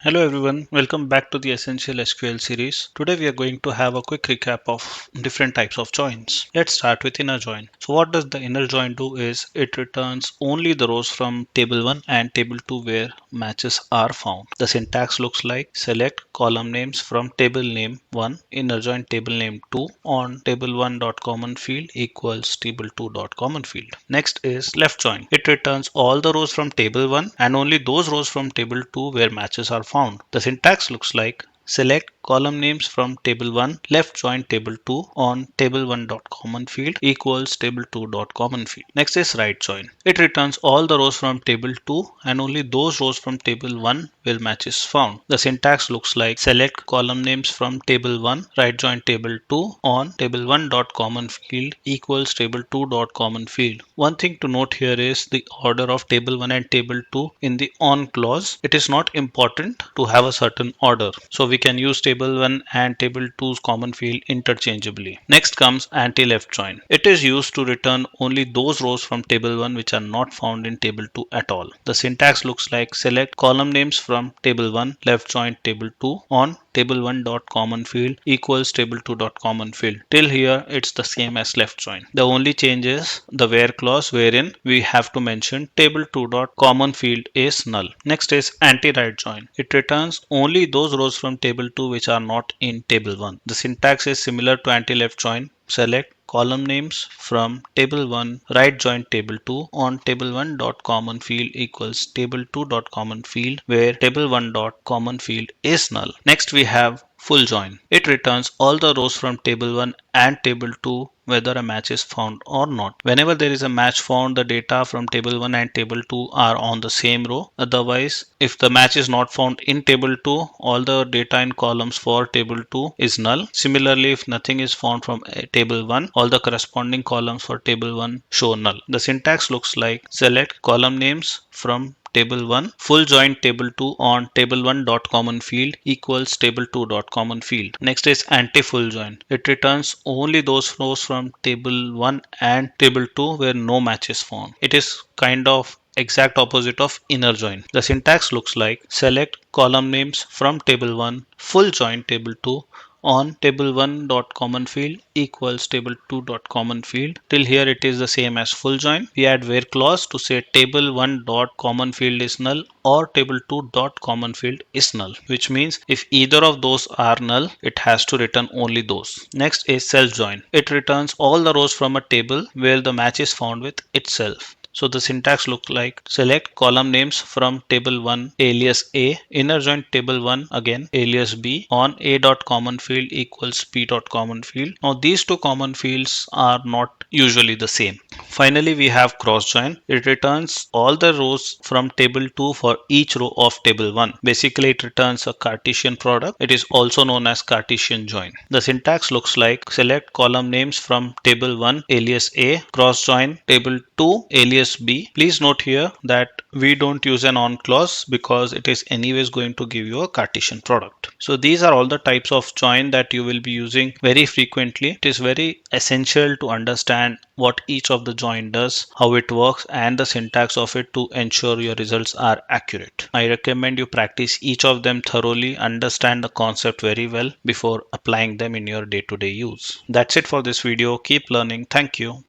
Hello everyone, welcome back to the Essential SQL series. Today we are going to have a quick recap of different types of joins. Let's start with inner join. So what does the inner join do is it returns only the rows from table 1 and table 2 where matches are found. The syntax looks like select column names from table name 1 inner join table name 2 on table 1 dot common field equals table 2 dot common field. Next is left join. It returns all the rows from table 1 and only those rows from table 2 where matches are found. The syntax looks like select column names from table 1 left join table 2 on table 1 dot common field equals table 2 dot common field. Next is right join. It returns all the rows from table 2 and only those rows from table 1 where match is found. The syntax looks like select column names from table 1 right join table 2 on table 1 dot common field equals table 2 dot common field. One thing to note here is the order of table 1 and table 2 in the on clause. It is not important to have a certain order. So we can use table 1 and table 2's common field interchangeably. Next comes anti-left join. It is used to return only those rows from table 1 which are not found in table 2 at all. The syntax looks like select column names from table 1 left join table 2 on table 1 dot common field equals table 2 dot common field. Till here it's the same as left join. The only change is the where clause wherein we have to mention table 2 dot common field is null. Next is anti-right join. It returns only those rows from table 2 which are not in table 1. The syntax is similar to anti-left join. Select column names from table 1 right join table 2 on table 1 dot common field equals table 2 dot common field where table 1 dot common field is null. Next we have full join. It returns all the rows from table 1 and table 2 whether a match is found or not. Whenever there is a match found, the data from table 1 and table 2 are on the same row. Otherwise, if the match is not found in table 2, all the data in columns for table 2 is null. Similarly, if nothing is found from table 1, all the corresponding columns for table 1 show null. The syntax looks like select column names from table 1 full join table 2 on table 1 dot common field equals table 2 dot common field. Next is anti full join. It returns only those rows from table 1 and table 2 where no match is found. It is kind of exact opposite of inner join. The syntax looks like select column names from table 1 full join table 2 on table 1 dot common field equals table 2 dot common field. Till here it is the same as full join. We add where clause to say table 1 dot common field is null or table 2 dot common field is null, which means if either of those are null, it has to return only those. Next is self join. It returns all the rows from a table where the match is found with itself. So the syntax looks like select column names from table 1 alias A inner join table 1 again alias B on A dot common field equals P dot common field. Now these two common fields are not usually the same. Finally we have cross join. It returns all the rows from table 2 for each row of table 1. Basically it returns a Cartesian product. It is also known as Cartesian join. The syntax looks like select column names from table 1 alias A cross join table 2 alias B. Please note here that we don't use an on clause because it is anyways going to give you a Cartesian product. So these are all the types of join that you will be using very frequently. It is very essential to understand what each of the join does, how it works, and the syntax of it to ensure your results are accurate. I recommend you practice each of them thoroughly, understand the concept very well before applying them in your day-to-day use. That's it for this video. Keep learning. Thank you.